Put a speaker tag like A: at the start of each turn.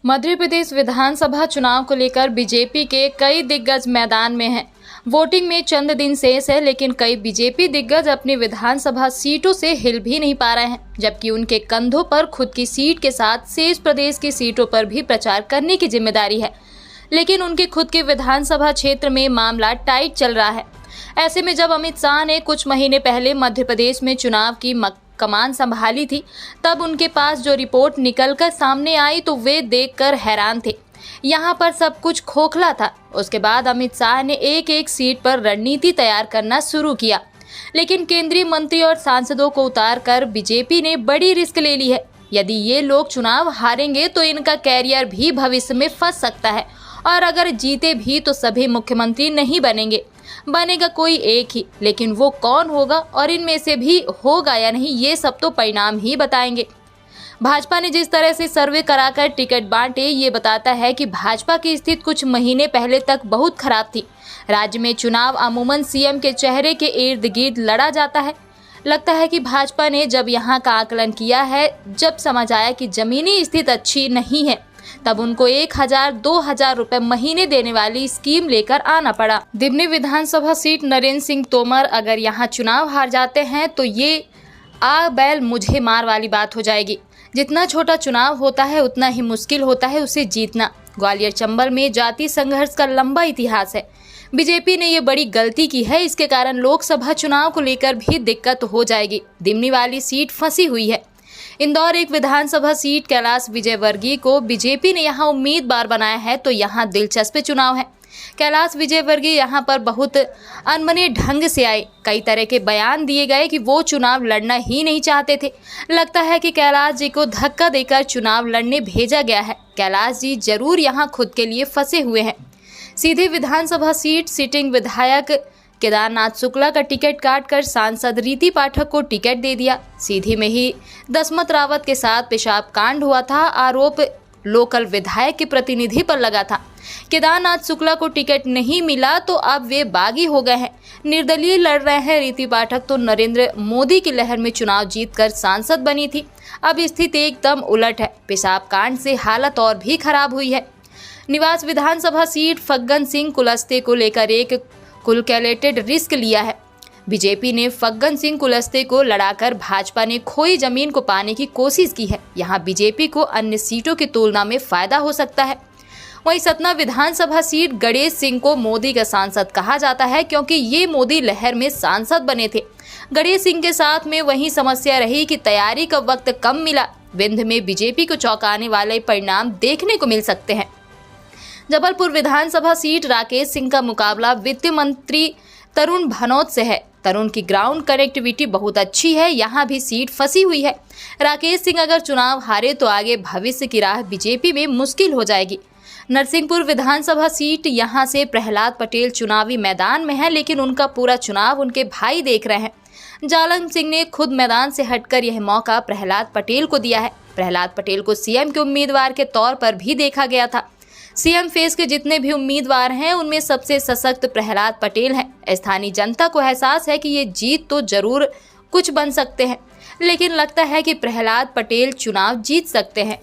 A: मध्य प्रदेश विधानसभा चुनाव को लेकर बीजेपी के कई दिग्गज मैदान में हैं। वोटिंग में चंद दिन शेष है, लेकिन कई बीजेपी दिग्गज अपनी विधानसभा सीटों से हिल भी नहीं पा रहे हैं, जबकि उनके कंधों पर खुद की सीट के साथ शेष प्रदेश की सीटों पर भी प्रचार करने की जिम्मेदारी है। लेकिन उनके खुद के विधानसभा क्षेत्र में मामला टाइट चल रहा है। ऐसे में जब अमित शाह ने कुछ महीने पहले मध्य प्रदेश में चुनाव की कमान संभाली थी, तब उनके पास जो रिपोर्ट निकलकर सामने आई तो वे देखकर हैरान थे। यहाँ पर सब कुछ खोखला था। उसके बाद अमित शाह ने एक एक सीट पर रणनीति तैयार करना शुरू किया, लेकिन केंद्रीय मंत्री और सांसदों को उतारकर बीजेपी ने बड़ी रिस्क ले ली है। यदि ये लोग चुनाव हारेंगे तो इनका कैरियर भी भविष्य में फंस सकता है, और अगर जीते भी तो सभी मुख्यमंत्री नहीं बनेंगे, बनेगा कोई एक ही। लेकिन वो कौन होगा और इनमें से भी होगा या नहीं, ये सब तो परिणाम ही बताएंगे। भाजपा ने जिस तरह से सर्वे कराकर टिकट बांटे, ये बताता है कि भाजपा की स्थिति कुछ महीने पहले तक बहुत खराब थी। राज्य में चुनाव अमूमन सीएम के चेहरे के इर्द गिर्द लड़ा जाता है। लगता है कि भाजपा ने जब यहाँ का आकलन किया है, जब समझ आया कि जमीनी स्थिति अच्छी नहीं है, तब उनको 1000-2000 रुपए महीने देने वाली स्कीम लेकर आना पड़ा। दिमनी विधानसभा सीट नरेंद्र सिंह तोमर अगर यहाँ चुनाव हार जाते हैं तो ये आ बैल मुझे मार वाली बात हो जाएगी। जितना छोटा चुनाव होता है उतना ही मुश्किल होता है उसे जीतना। ग्वालियर चंबल में जाति संघर्ष का लंबा इतिहास है। बीजेपी ने ये बड़ी गलती की है। इसके कारण लोकसभा चुनाव को लेकर भी दिक्कत हो जाएगी। दिमनी वाली सीट फंसी हुई है। इंदौर एक विधानसभा सीट कैलाश विजयवर्गीय को बीजेपी ने यहां उम्मीदवार बनाया है, तो यहां दिलचस्प चुनाव है। कैलाश विजयवर्गीय यहां पर बहुत अनबने ढंग से आए। कई तरह के बयान दिए गए कि वो चुनाव लड़ना ही नहीं चाहते थे। लगता है कि कैलाश जी को धक्का देकर चुनाव लड़ने भेजा गया है। कैलाश जी जरूर यहां खुद के लिए फंसे हुए हैं। सीधे विधानसभा सीट सिटिंग विधायक केदारनाथ शुक्ला का टिकट काटकर सांसद रीति पाठक को टिकट दे दिया। सीधी में ही दशमत रावत के साथ पेशाब कांड हुआ था। आरोप लोकल विधायक के प्रतिनिधि पर लगा था। केदारनाथ शुक्ला को टिकट नहीं मिला तो अब वे बागी हो गए हैं, निर्दलीय लड़ रहे हैं। रीति पाठक तो नरेंद्र मोदी की लहर में चुनाव जीतकर सांसद बनी थी। अब स्थिति एकदम उलट है। पेशाब कांड से हालत और भी खराब हुई है। निवास विधानसभा सीट फग्गन सिंह कुलस्ते को लेकर एक कैलकुलेटेड रिस्क लिया है। बीजेपी ने फग्गन सिंह कुलस्ते को लड़ाकर भाजपा ने खोई जमीन को पाने की कोशिश की है। यहाँ बीजेपी को अन्य सीटों की तुलना में फायदा हो सकता है। वहीं सतना विधानसभा सीट गणेश सिंह को मोदी का सांसद कहा जाता है, क्योंकि ये मोदी लहर में सांसद बने थे। गणेश सिंह के साथ में वही समस्या रही कि तैयारी का वक्त कम मिला। विंध में बीजेपी को चौंकाने वाले परिणाम देखने को मिल सकते हैं। जबलपुर विधानसभा सीट राकेश सिंह का मुकाबला वित्त मंत्री तरुण भनोत से है। तरुण की ग्राउंड कनेक्टिविटी बहुत अच्छी है। यहाँ भी सीट फंसी हुई है। राकेश सिंह अगर चुनाव हारे तो आगे भविष्य की राह बीजेपी में मुश्किल हो जाएगी। नरसिंहपुर विधानसभा सीट, यहाँ से प्रहलाद पटेल चुनावी मैदान में है, लेकिन उनका पूरा चुनाव उनके भाई देख रहे हैं। जालन सिंह ने खुद मैदान से हटकर यह मौका प्रहलाद पटेल को दिया है। प्रहलाद पटेल को सीएम के उम्मीदवार के तौर पर भी देखा गया था। सीएम फेस के जितने भी उम्मीदवार हैं, उनमें सबसे सशक्त प्रहलाद पटेल हैं। स्थानीय जनता को एहसास है कि ये जीत तो जरूर कुछ बन सकते हैं, लेकिन लगता है कि प्रहलाद पटेल चुनाव जीत सकते हैं।